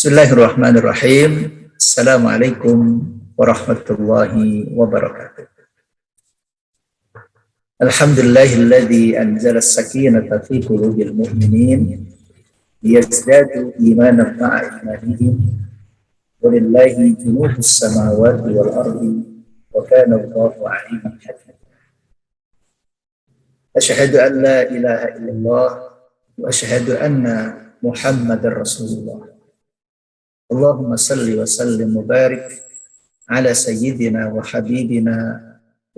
Bismillahirrahmanirrahim. Assalamualaikum warahmatullahi wabarakatuh. Alhamdulillahilladzi anzala as-sakinata fi qulubil mu'minin liyazdadu imanan ma'a imanihim. Walillahi junudus samawati wal ardi wa kana Allahu 'aliman hakim. Asyhadu an la ilaha illallah wa asyhadu anna Muhammadar Rasulullah. Allahumma salli wa sallim mubarak ala sayyidina wa habibina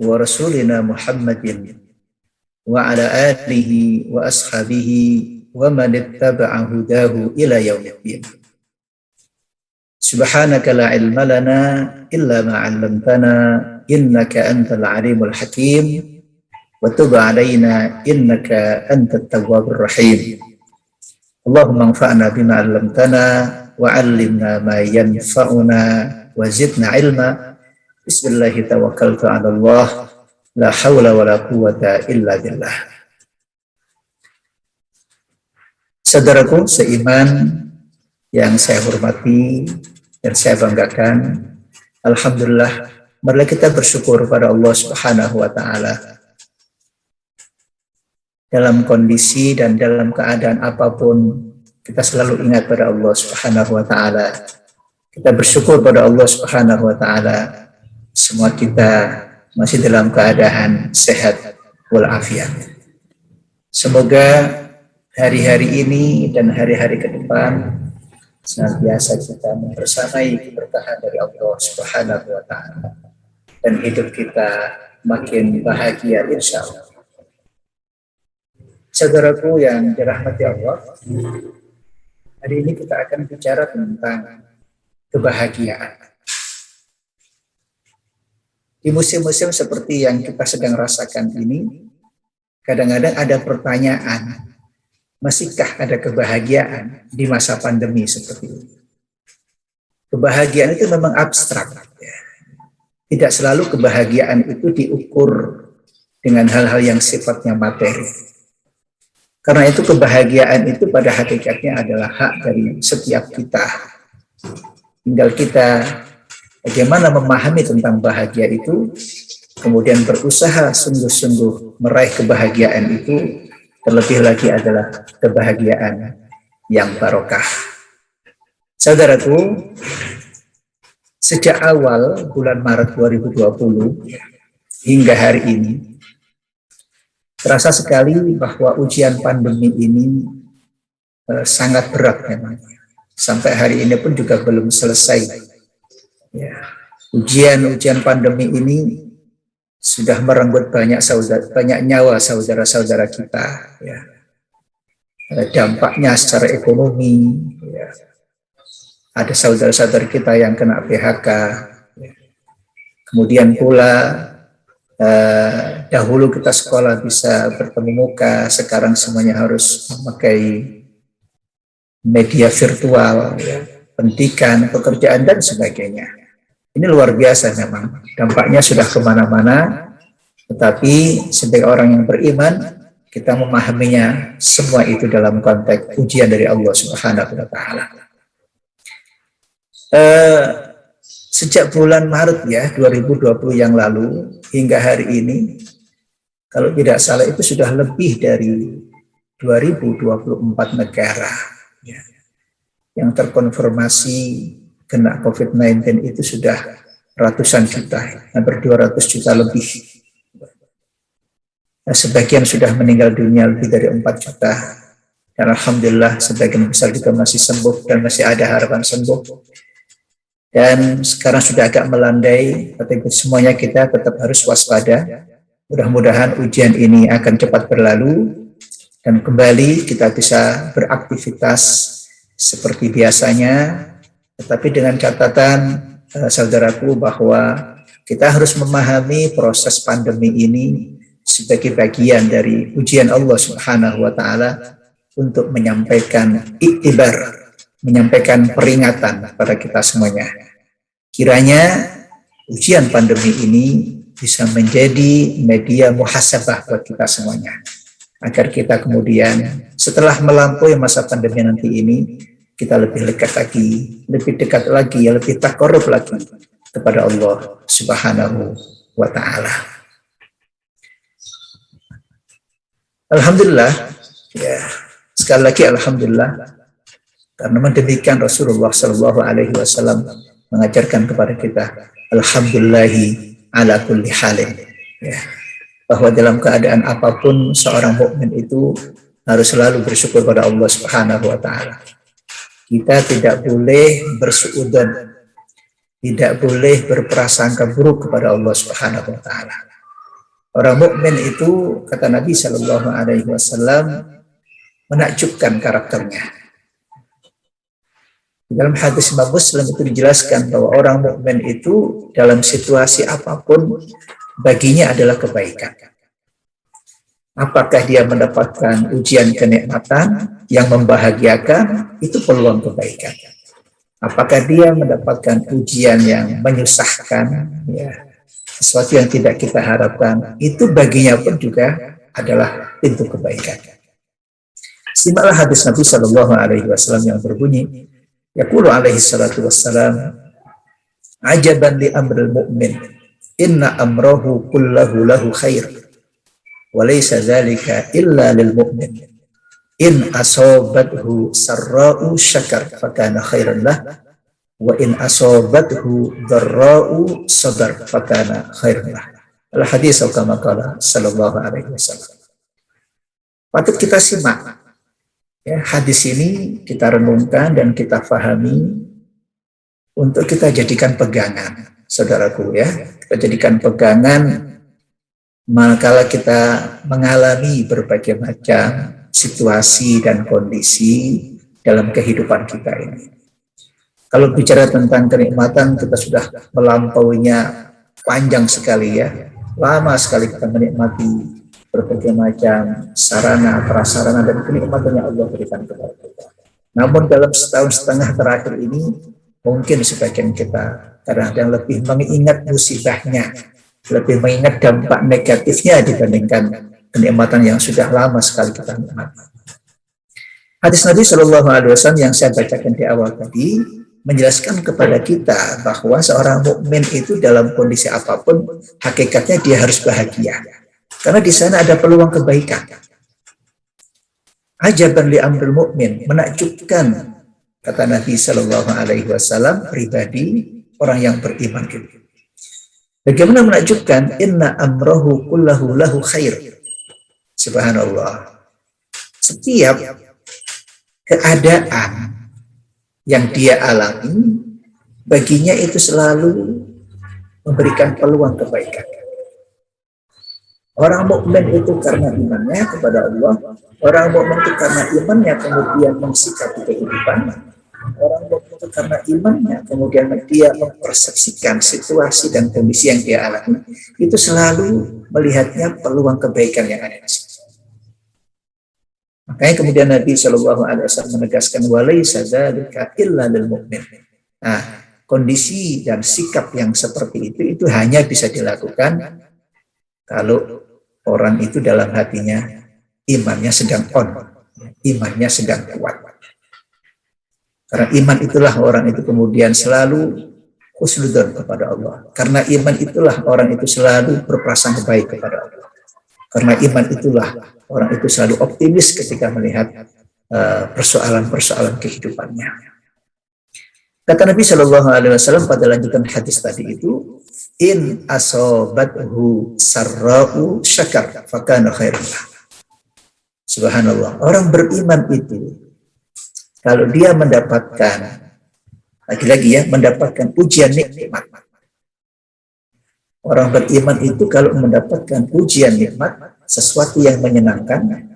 wa rasulina Muhammadin wa ala alihi wa ashabihi wa man ittaba'a hudahu ila yaumiddin. Subhanaka la ilma lana illa ma 'allamtana innaka antal alimul hakim wa tub 'alaina innaka antat tawwabur rahim. Allahumma anfa'na bima 'allamtana wa'allimna ma yanfa'una wa zidna ilma. Bismillahi tawakkaltu 'ala Allah, la hawla wa la quwwata illa billah. Saudaraku seiman yang saya hormati dan saya banggakan, alhamdulillah, marilah kita bersyukur pada Allah Subhanahu wa taala. Dalam kondisi dan dalam keadaan apapun, kita selalu ingat pada Allah Subhanahu wa taala. Kita bersyukur pada Allah Subhanahu wa taala. Semua kita masih dalam keadaan sehat walafiat. Semoga hari-hari ini dan hari-hari ke depan senantiasa kita membersamai keberkahan dari Allah Subhanahu wa taala dan hidup kita makin bahagia insyaallah. Saudaraku yang dirahmati Allah, hari ini kita akan bicara tentang kebahagiaan. Di musim-musim seperti yang kita sedang rasakan ini, kadang-kadang ada pertanyaan, masihkah ada kebahagiaan di masa pandemi seperti ini? Kebahagiaan itu memang abstrak. Ya. Tidak selalu kebahagiaan itu diukur dengan hal-hal yang sifatnya materi. Karena itu kebahagiaan itu pada hakikatnya adalah hak dari setiap kita. Tinggal kita bagaimana memahami tentang bahagia itu, kemudian berusaha sungguh-sungguh meraih kebahagiaan itu, terlebih lagi adalah kebahagiaan yang barokah. Saudaraku, sejak awal bulan Maret 2020 hingga hari ini, terasa sekali bahwa ujian pandemi ini sangat berat memang. Sampai hari ini pun juga belum selesai. Ya. Ujian pandemi ini sudah merenggut banyak nyawa saudara-saudara kita. Ya. Dampaknya secara ekonomi. Ya. Ada saudara-saudara kita yang kena PHK. Ya. Kemudian pula dahulu kita sekolah bisa bertemu muka, sekarang semuanya harus memakai media virtual, ya, pendidikan, pekerjaan, dan sebagainya. Ini luar biasa memang, dampaknya sudah kemana-mana, tetapi sebagai orang yang beriman, kita memahaminya semua itu dalam konteks ujian dari Allah Subhanahu wa taala. Sejak bulan Maret ya 2020 yang lalu hingga hari ini, kalau tidak salah itu sudah lebih dari 2024 negara ya, yang terkonfirmasi kena COVID-19 itu sudah ratusan juta, hampir 200 juta lebih. Nah, sebagian sudah meninggal dunia lebih dari 4 juta. Dan alhamdulillah sebagian besar juga masih sembuh dan masih ada harapan sembuh. Dan sekarang sudah agak melandai, tapi semuanya kita tetap harus waspada. Mudah-mudahan ujian ini akan cepat berlalu dan kembali kita bisa beraktivitas seperti biasanya, tetapi dengan catatan saudaraku bahwa kita harus memahami proses pandemi ini sebagai bagian dari ujian Allah Subhanahu wa taala untuk menyampaikan iktibar, menyampaikan peringatan pada kita semuanya. Kiranya ujian pandemi ini bisa menjadi media muhasabah buat kita semuanya. Agar kita kemudian setelah melampaui masa pandemi nanti ini, kita lebih dekat lagi, lebih taqarrub lagi kepada Allah Subhanahu wa Ta'ala. Alhamdulillah, ya, sekali lagi alhamdulillah, karena demikian Rasulullah Shallallahu Alaihi Wasallam mengajarkan kepada kita, alhamdulillahi ala kulli halin, ya, bahwa dalam keadaan apapun seorang mukmin itu harus selalu bersyukur pada Allah Subhanahu wa Ta'ala. Kita tidak boleh bersuudzon, tidak boleh berprasangka buruk kepada Allah Subhanahu wa Ta'ala. Orang mukmin itu, kata Nabi Shallallahu Alaihi Wasallam, menakjubkan karakternya. Dalam hadis Imam Muslim itu dijelaskan bahwa orang mukmin itu dalam situasi apapun baginya adalah kebaikan. Apakah dia mendapatkan ujian kenikmatan yang membahagiakan, itu peluang kebaikan. Apakah dia mendapatkan ujian yang menyusahkan, ya, sesuatu yang tidak kita harapkan, itu baginya pun juga adalah pintu kebaikan. Simaklah hadis Nabi Shallallahu Alaihi Wasallam yang berbunyi, yaqulu alaihi salatu wassalam, ajaban li amril mu'min, inna amrahu kullahu lahu khair. Walaysa dzalika illa lil mu'min, in asabathu sarra'u syakar fakana khairan lah, wa in asabathu dharra'u sabar fakana khairan lah. Al hadis kama qala sallallahu alaihi wasallam. Patut kita simak, ya, hadis ini kita renungkan dan kita fahami untuk kita jadikan pegangan, saudaraku, ya. Kita jadikan pegangan manakala kita mengalami berbagai macam situasi dan kondisi dalam kehidupan kita ini. Kalau bicara tentang kenikmatan, kita sudah melampauinya panjang sekali, ya. Lama sekali kita menikmati berbagai macam sarana, prasarana, dan kenikmatan yang Allah berikan kepada kita. Namun dalam setahun setengah terakhir ini, mungkin sebagian kita kadang-kadang lebih mengingat musibahnya, lebih mengingat dampak negatifnya dibandingkan kenikmatan yang sudah lama sekali kita nikmati. Hadis Nabi Shallallahu Alaihi Wasallam yang saya bacakan di awal tadi menjelaskan kepada kita bahwa seorang mukmin itu dalam kondisi apapun hakikatnya dia harus bahagia, karena di sana ada peluang kebaikan. Ajaban li amril mu'min, menakjubkan, kata Nabi Shallallahu Alaihi Wasallam, pribadi orang yang beriman itu. Bagaimana menakjubkan? Inna amrahu kullahu lahu khair. Subhanallah. Setiap keadaan yang dia alami, baginya itu selalu memberikan peluang kebaikan. Orang mukmin itu karena imannya kepada Allah, orang mukmin itu karena imannya kemudian mensikapi kehidupan. Orang mukmin itu karena imannya kemudian dia mempersepsikan situasi dan kondisi yang dia alami, itu selalu melihatnya peluang kebaikan yang ada di situ. Makanya kemudian Nabi Shallallahu Alaihi Wasallam menegaskan, walaysa dzalika illa lil mu'min. Nah, kondisi dan sikap yang seperti itu hanya bisa dilakukan kalau orang itu dalam hatinya imannya sedang on, imannya sedang kuat. Karena iman itulah orang itu kemudian selalu husnudzon kepada Allah. Karena iman itulah orang itu selalu berprasangka baik kepada Allah. Karena iman itulah orang itu selalu optimis ketika melihat persoalan-persoalan kehidupannya. Kata Nabi Shallallahu Alaihi Wasallam pada lanjutan hadis tadi itu, in asobathu sarra'u syakar fakana khairan lah. Subhanallah. Orang beriman itu kalau dia mendapatkan, lagi-lagi ya, mendapatkan ujian nikmat. Orang beriman itu kalau mendapatkan ujian nikmat, sesuatu yang menyenangkan,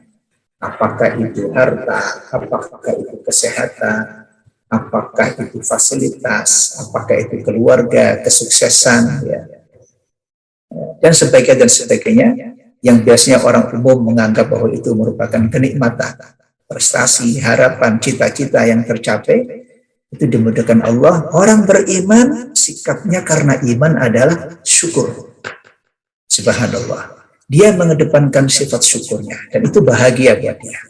apakah itu harta, apakah itu kesehatan, apakah itu fasilitas, apakah itu keluarga, kesuksesan, ya, dan sebagainya, yang biasanya orang umum menganggap bahwa itu merupakan kenikmatan, prestasi, harapan, cita-cita yang tercapai, itu dimudahkan Allah. Orang beriman, sikapnya karena iman adalah syukur. Subhanallah. Dia mengedepankan sifat syukurnya, dan itu bahagia buat dia.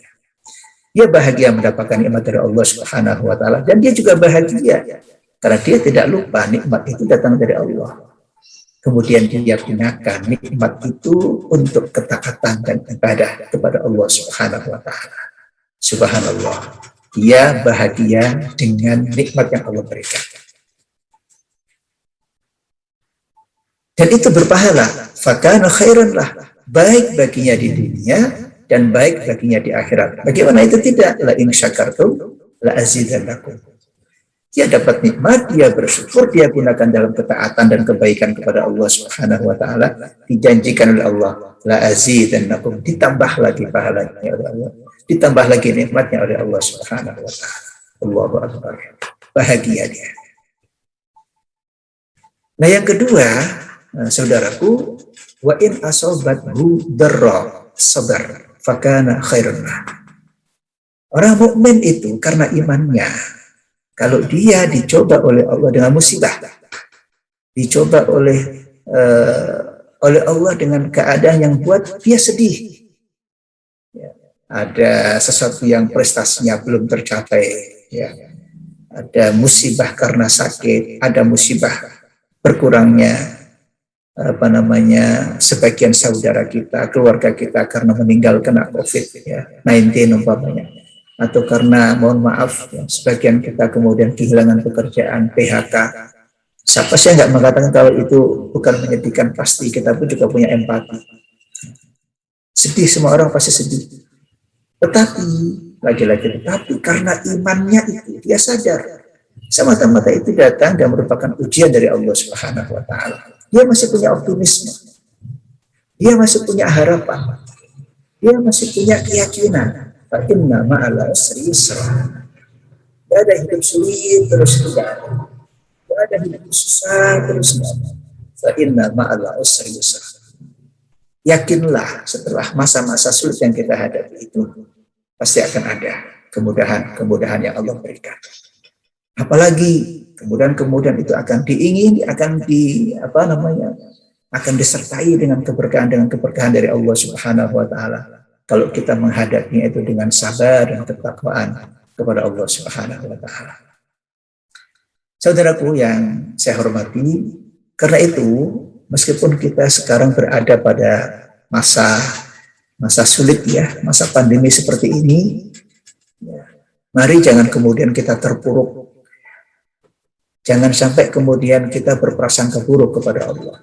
Dia bahagia mendapatkan nikmat dari Allah Subhanahu wa taala, dan dia juga bahagia karena dia tidak lupa nikmat itu datang dari Allah. Kemudian dia gunakan nikmat itu untuk ketaatan dan ibadah kepada Allah Subhanahu wa taala. Subhanallah. Dia bahagia dengan nikmat yang Allah berikan. Dan itu berpahala. Fakana khairan lah. Baik baginya di dunia dan baik baginya di akhirat. Bagaimana itu tidak? La in syakartum la azidannakum. Dia dapat nikmat, dia bersyukur, dia gunakan dalam ketaatan dan kebaikan kepada Allah Subhanahu wa taala, dijanjikan oleh Allah, la azidannakum, ditambah lagi pahalanya oleh Allah, ditambah lagi nikmatnya oleh Allah Subhanahu wa taala. Allahu akbar. Bahagia dia. Nah, yang kedua, saudaraku, wa in asobathu darra sabar fakana khairun. Orang mukmin itu karena imannya, kalau dia dicoba oleh Allah dengan musibah, dicoba oleh Allah dengan keadaan yang buat dia sedih, ya, ada sesuatu yang prestasinya belum tercapai, ya, ada musibah karena sakit, ada musibah berkurangnya sebagian saudara kita, keluarga kita karena meninggal kena COVID-19 umpamanya, atau karena mohon maaf ya, sebagian kita kemudian kehilangan pekerjaan, PHK. Siapa sih yang nggak mengatakan kalau itu bukan menyedihkan? Pasti kita pun juga punya empati. Sedih, semua orang pasti sedih. Tetapi lagi-lagi karena imannya itu dia sadar semata-mata itu datang dan merupakan ujian dari Allah Subhanahu wa taala. Dia masih punya optimisme. Dia masih punya harapan. Dia masih punya keyakinan. Fa inna ma'al usri yusra. Tidak ada hidup sulit terus tidak. Tidak ada hidup susah terus tidak. Fa inna ma'al usri yusra. Yakinlah setelah masa-masa sulit yang kita hadapi itu pasti akan ada kemudahan yang Allah berikan. Apalagi kemudian itu akan diingini, akan disertai dengan keberkahan dari Allah Subhanahu wa taala. Kalau kita menghadapinya itu dengan sabar dan ketakwaan kepada Allah Subhanahu wa taala. Saudaraku yang saya hormati, karena itu meskipun kita sekarang berada pada masa sulit ya, masa pandemi seperti ini, ya, mari jangan kemudian kita terpuruk. Jangan sampai kemudian kita berprasangka buruk kepada Allah.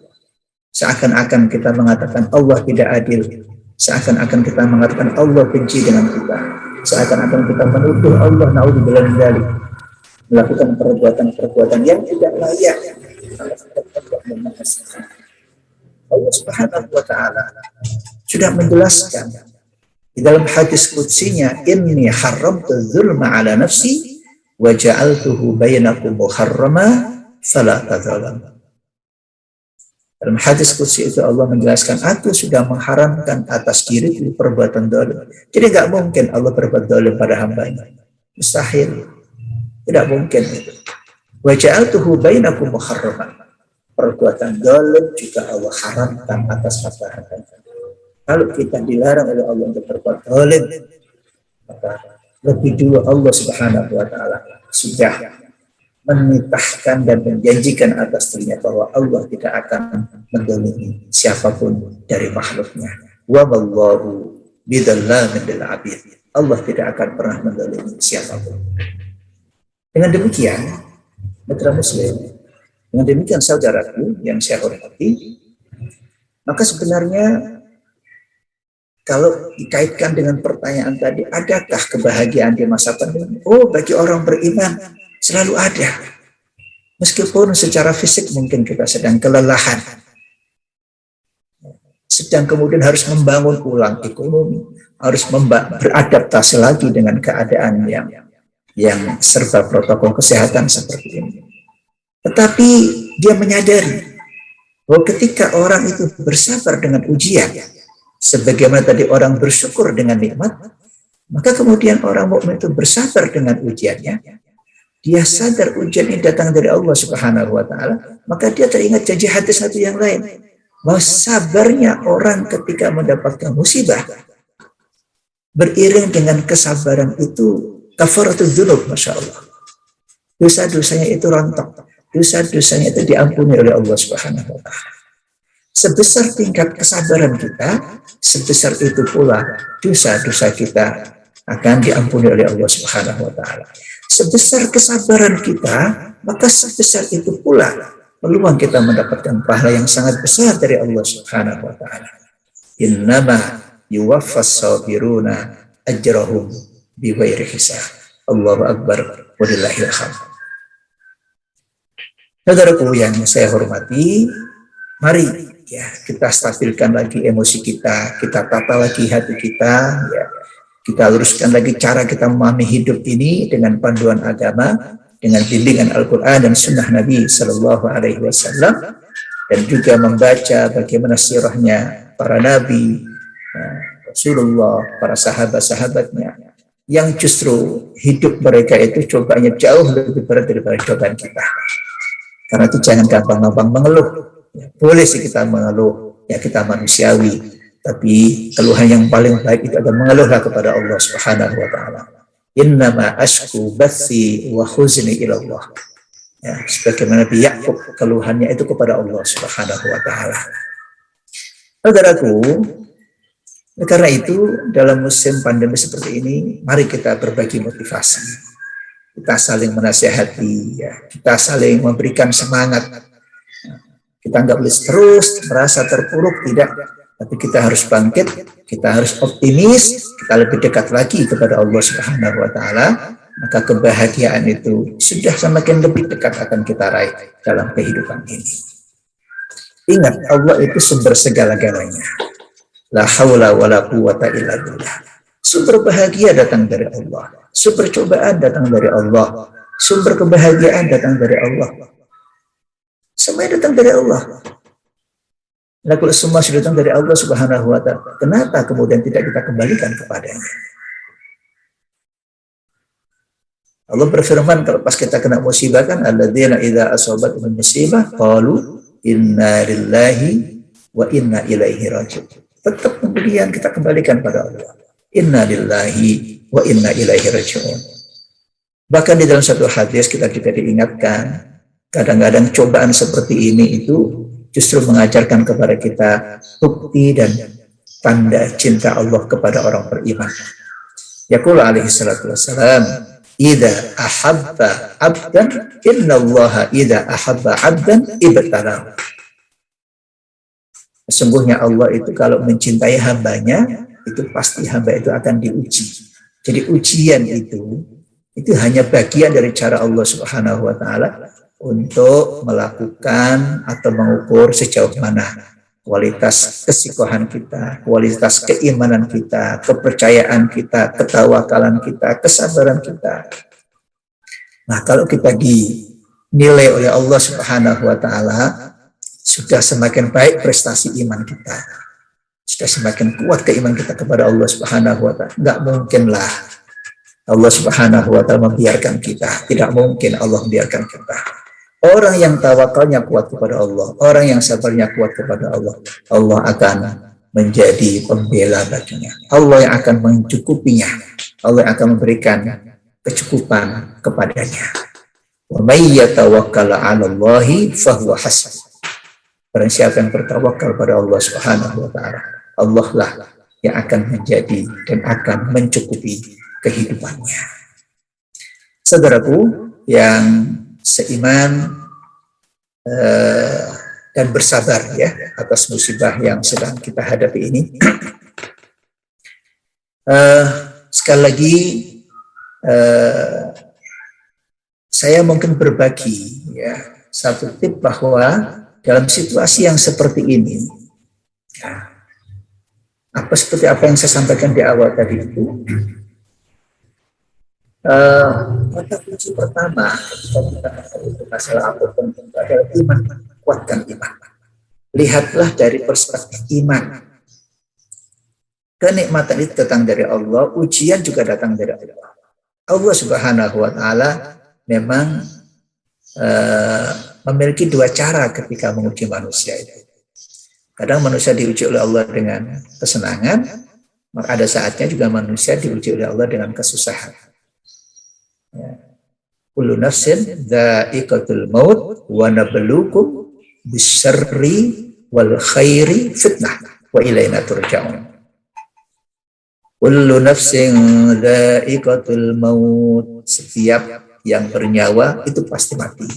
Seakan-akan kita mengatakan Allah tidak adil. Seakan-akan kita mengatakan Allah benci dengan kita. Seakan-akan kita menuduh Allah naudzubillah min dzalik, melakukan perbuatan-perbuatan yang tidak layak. Allah Subhanahu wa taala sudah menjelaskan di dalam hadis qudsinya, inni haramtu dzulma ala nafsi wa ja'altuhu bainakum muharrama fala tadzalamu. Dalam hadis qudsi itu Allah menjelaskan, aku sudah mengharamkan atas diriku perbuatan zalim. Jadi enggak mungkin Allah berbuat zalim pada hambanya. Mustahil. Tidak mungkin itu. Wa ja'altuhu bainakum muharrama. Perbuatan zalim juga Allah haramkan atas hamba-hamba. Kalau kita dilarang oleh Allah untuk berbuat zalim, maka lebih dulu Allah Subhanahu wa taala sudah menitahkan dan menjanjikan atas dirinya bahwa Allah tidak akan menzalimi siapapun dari makhluknya. Wa wallahu bidzallamin lil 'abid. Allah tidak akan pernah menzalimi siapapun. Dengan demikian, mitra muslim, dengan demikian saudaraku yang saya hormati, maka sebenarnya kalau dikaitkan dengan pertanyaan tadi, adakah kebahagiaan di masa pandemi? Oh, bagi orang beriman selalu ada. Meskipun secara fisik mungkin kita sedang kelelahan, sedang kemudian harus membangun ulang ekonomi, harus beradaptasi lagi dengan keadaan yang serba protokol kesehatan seperti ini. Tetapi dia menyadari bahwa ketika orang itu bersabar dengan ujian, sebagaimana tadi orang bersyukur dengan nikmat, maka kemudian orang mukmin itu bersabar dengan ujiannya. Dia sadar ujian ini datang dari Allah Subhanahu wa taala, maka dia teringat janji hadis Nabi yang lain, bahwa sabarnya orang ketika mendapatkan musibah beriring dengan kesabaran itu kafaratul dzunub, Masya Allah. Dosa-dosanya itu rontok. Dosa-dosanya itu diampuni oleh Allah Subhanahu wa Ta'ala. Sebesar tingkat kesabaran kita, sebesar itu pula dosa-dosa kita akan diampuni oleh Allah Subhanahu wa Ta'ala. Sebesar kesabaran kita, maka sebesar itu pula peluang kita mendapatkan pahala yang sangat besar dari Allah Subhanahu wa Ta'ala. Innama yuwaffas sabiruna ajrahum bighairi hisab. Allahu akbar walillahil hamd. Saudaraku yang saya hormati, mari ya kita stabilkan lagi emosi kita tata lagi hati kita, ya. Kita luruskan lagi cara kita memahami hidup ini dengan panduan agama, dengan bimbingan Al-Quran dan Sunnah Nabi Sallallahu Alaihi Wasallam, dan juga membaca bagaimana sirahnya para Nabi, Rasulullah, para sahabat-sahabatnya, yang justru hidup mereka itu cobanya jauh lebih berat daripada cobaan kita. Karena itu jangan gampang-gampang mengeluh. Ya, boleh sih kita mengeluh, ya kita manusiawi, tapi keluhan yang paling baik itu adalah mengeluhlah kepada Allah Subhanahu wa Ta'ala. Innama ashku bathi wa huzni ilallah. Ya, sebagaimana Nabi Yakub, keluhannya itu kepada Allah Subhanahu wa Ta'ala. Saudaraku, karena itu dalam musim pandemi seperti ini, mari kita berbagi motivasi. Kita saling menasihati, ya. Kita saling memberikan semangat. Kita nggak boleh terus merasa terpuruk, tidak. Tapi kita harus bangkit, kita harus optimis, kita lebih dekat lagi kepada Allah Subhanahu wa Ta'ala. Maka kebahagiaan itu sudah semakin lebih dekat akan kita raih dalam kehidupan ini. Ingat, Allah itu sumber segala-galanya. La haula wa la quwwata illa billah. Sumber bahagia datang dari Allah. Sumber cobaan datang dari Allah. Sumber kebahagiaan datang dari Allah. Semua datang dari Allah. Nah, kalau semua sudah datang dari Allah Subhanahu wa Ta'ala, kenapa kemudian tidak kita kembalikan kepadanya? Allah berfirman kalau pas kita kena musibah kan, alladzina idza asabatuhum musibah qalu inna lillahi wa inna ilaihi raji'un. Tetap kemudian kita kembalikan pada Allah. Inna lillahi wa inna ilaihi raji'un. Bahkan di dalam satu hadis kita juga diingatkan, kadang-kadang cobaan seperti ini itu justru mengajarkan kepada kita bukti dan tanda cinta Allah kepada orang beriman. Yaqulu alaihi salatu wassalam, idza ahabba 'abdan innallaha idza ahabba 'abdan ibtalahu. Sesungguhnya Allah itu kalau mencintai hambanya, itu pasti hamba itu akan diuji. Jadi ujian itu hanya bagian dari cara Allah Subhanahu wa Ta'ala untuk melakukan atau mengukur sejauh mana kualitas kesikohan kita, kualitas keimanan kita, kepercayaan kita, ketawakalan kita, kesabaran kita. Nah, kalau kita dinilai oleh Allah Subhanahu wa Ta'ala, sudah semakin baik prestasi iman kita, sudah semakin kuat keimanan kita kepada Allah Subhanahu wa Ta'ala. Enggak mungkinlah Allah Subhanahu wa Ta'ala membiarkan kita. Tidak mungkin Allah membiarkan kita. Orang yang tawakalnya kuat kepada Allah, orang yang sabarnya kuat kepada Allah, Allah akan menjadi pembela baginya. Allah yang akan mencukupinya. Allah yang akan memberikan kecukupan kepadanya. Wa may yatawakkal 'ala Allahi fahuwa hasbuh. Barang siapa yang bertawakal pada Allah Subhanahu wa Ta'ala, Allah lah yang akan menjadi dan akan mencukupi kehidupannya. Saudaraku yang seiman dan bersabar ya atas musibah yang sedang kita hadapi ini. Sekali lagi saya mungkin berbagi ya satu tip bahwa dalam situasi yang seperti ini, ya, seperti apa yang saya sampaikan di awal tadi itu, kata kunci pertama ketika kita itu masalah apapun itu adalah iman, kuatkan iman. Lihatlah dari perspektif iman. Kenikmatan itu datang dari Allah, ujian juga datang dari Allah. Allah Subhanahu wa Ta'ala memang memiliki dua cara ketika menguji manusia itu. Kadang manusia diuji oleh Allah dengan kesenangan, Maka ada saatnya juga manusia diuji oleh Allah dengan kesusahan. Ya. Kullu nafsin dha'iqatul maut wa nabluukum bisyarri wal khairi fitnah wa ilaina turja'un. Kullu nafsin dha'iqatul maut, setiap yang bernyawa itu pasti mati.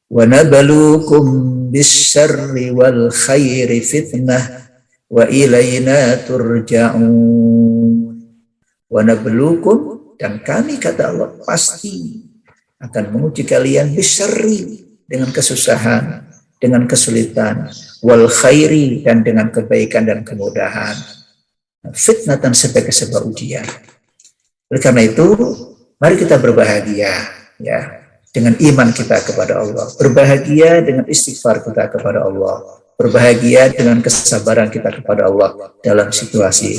Wa nabluukum bisyarri wal khairi fitnah wa ilaina turja'un. Wa nabluukum, dan kami, kata Allah, pasti akan menguji kalian bisyarri, dengan kesusahan, dengan kesulitan, wal khairi, dan dengan kebaikan dan kemudahan, fitnatan, sebagai sebuah ujian. Oleh karena itu, mari kita berbahagia ya dengan iman kita kepada Allah, berbahagia dengan istighfar kita kepada Allah, berbahagia dengan kesabaran kita kepada Allah dalam situasi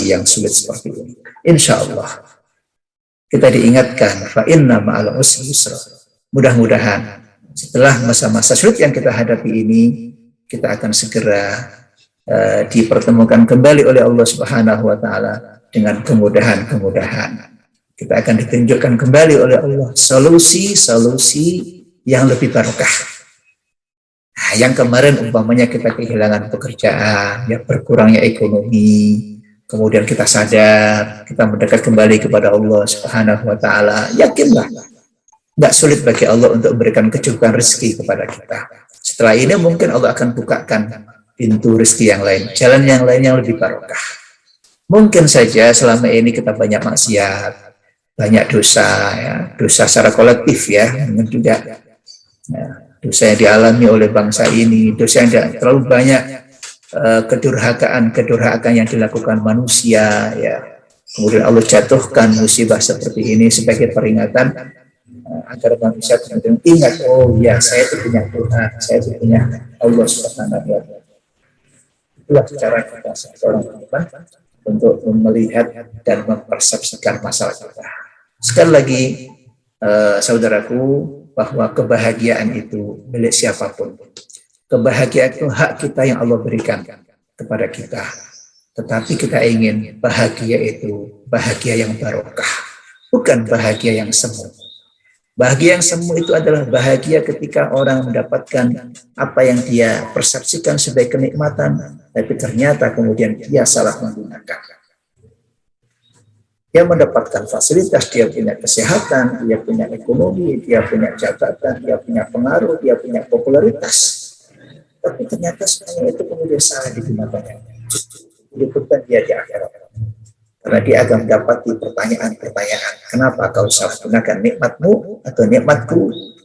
yang sulit seperti ini. Insya Allah kita diingatkan, fa inna ma'al usri yusra. Mudah-mudahan setelah masa-masa sulit yang kita hadapi ini, kita akan segera dipertemukan kembali oleh Allah Subhanahu wa taala dengan kemudahan-kemudahan. Kita akan ditunjukkan kembali oleh Allah solusi-solusi yang lebih barokah. Nah, yang kemarin umpamanya kita kehilangan pekerjaan, ya berkurangnya ekonomi, kemudian kita sadar, kita mendekat kembali kepada Allah Subhanahu wa taala, yakinlah tidak sulit bagi Allah untuk memberikan kecukupan rezeki kepada kita. Setelah ini mungkin Allah akan bukakan pintu rezeki yang lain, jalan yang lain yang lebih barokah. Mungkin saja selama ini kita banyak maksiat, banyak dosa, ya, dosa secara kolektif ya, mungkin juga ya, dosa yang dialami oleh bangsa ini, dosa yang terlalu banyak, kedurhakaan yang dilakukan manusia, ya. Kemudian Allah jatuhkan musibah seperti ini sebagai peringatan agar manusia kemudian ingat, oh ya, saya itu punya Tuhan, saya itu punya Allah Subhanahu wa taala. Itulah cara kita seorang beriman untuk melihat dan mempersepsikan masalah kita. Sekali lagi, saudaraku, bahwa kebahagiaan itu milik siapapun. Kebahagiaan itu hak kita yang Allah berikan kepada kita. Tetapi kita ingin bahagia itu bahagia yang barokah, bukan bahagia yang semu. Bahagia yang semu itu adalah bahagia ketika orang mendapatkan apa yang dia persepsikan sebagai kenikmatan, tapi ternyata kemudian dia salah menggunakan. Dia mendapatkan fasilitas, dia punya kesehatan, dia punya ekonomi, dia punya jabatan, dia punya pengaruh, dia punya popularitas. Tapi ternyata semuanya itu kemudian salah digunakannya. Menyebutkan dia di akhirat. Karena dia akan mendapati pertanyaan-pertanyaan. Kenapa kau salah gunakan nikmatmu atau nikmatku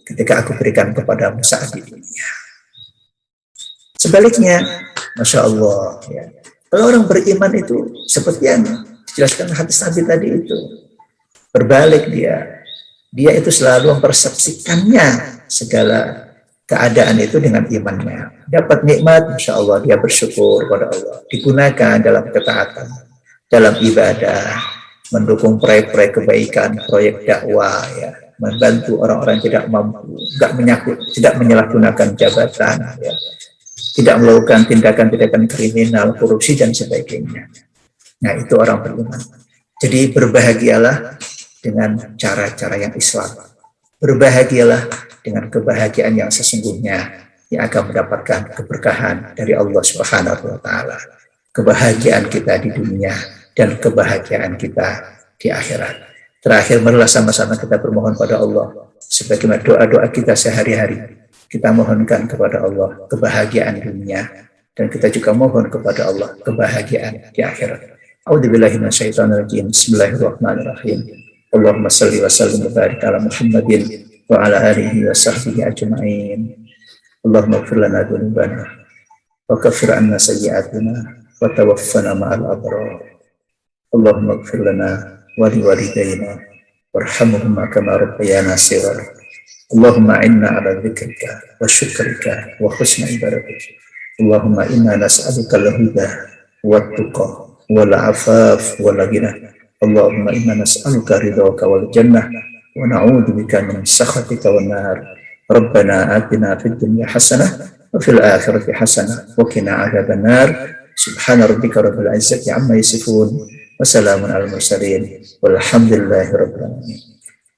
ketika aku berikan kepadamu saat di dunia? Sebaliknya, Masya Allah. Ya. Kalau orang beriman itu seperti yang dijelaskan hadis Nabi tadi itu. Berbalik dia. Dia itu selalu mempersepsikannya segala keadaan itu dengan imannya. Dapat nikmat, insya Allah dia bersyukur kepada Allah. Digunakan dalam ketaatan, dalam ibadah, mendukung proyek-proyek kebaikan, proyek dakwah, ya, membantu orang-orang yang tidak mampu, tidak menyalahgunakan jabatan, ya, tidak melakukan tindakan-tindakan kriminal, korupsi dan sebagainya. Nah, itu orang beriman. Jadi berbahagialah dengan cara-cara yang Islam. Berbahagialah dengan kebahagiaan yang sesungguhnya yang akan mendapatkan keberkahan dari Allah Subhanahu wa taala. Kebahagiaan kita di dunia dan kebahagiaan kita di akhirat. Terakhir, marilah sama-sama kita bermohon pada Allah sebagaimana doa-doa kita sehari-hari. Kita mohonkan kepada Allah kebahagiaan dunia dan kita juga mohon kepada Allah kebahagiaan di akhirat. A'udzubillahi minasyaitonirrajim. Bismillahirrahmanirrahim. Allahumma salli wa sallim wa barik ala Muhammadin wa ala alihi wa sahbihi ajma'in. Allahumma ighfir lana dzunubana wa kaffir 'anna sayyi'atina wa tawaffana ma'al abrar. Allahumma ighfir lana wa liwalidayna warhamhuma kama rabbayana shighara. Allahumma inna 'ala dzikrika wa syukrika wa husni ibadatik. Allahumma inna nas'aluka al-huda wat tuqa wal 'afaf wal ghina. Allahumma inna nas'aluka ridhaka wal jannah wa na'udzu bika min sakhatika wan nar. Rabbana atina fid dunya hasanah wa fil akhirati hasanah wa qina adzaban nar. Subhana rabbika rabbil izzati amma yasifun. Wassalamun alal mursalin. Walhamdulillahi rabbil alamin.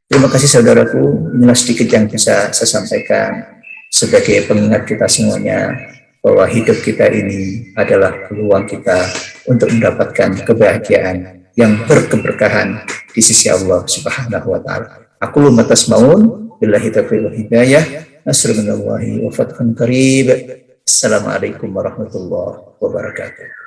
Terima kasih saudaraku, inilah sedikit yang bisa saya sampaikan sebagai pengingat kita semuanya bahwa hidup kita ini adalah peluang kita untuk mendapatkan kebahagiaan yang berkeberkahan di sisi Allah Subhanahu wa taala. Aku lumma tasmaun, billahi taufiq wal hidayah. Nasrun minallahi wa fathun qarib. Assalamualaikum warahmatullahi wabarakatuh.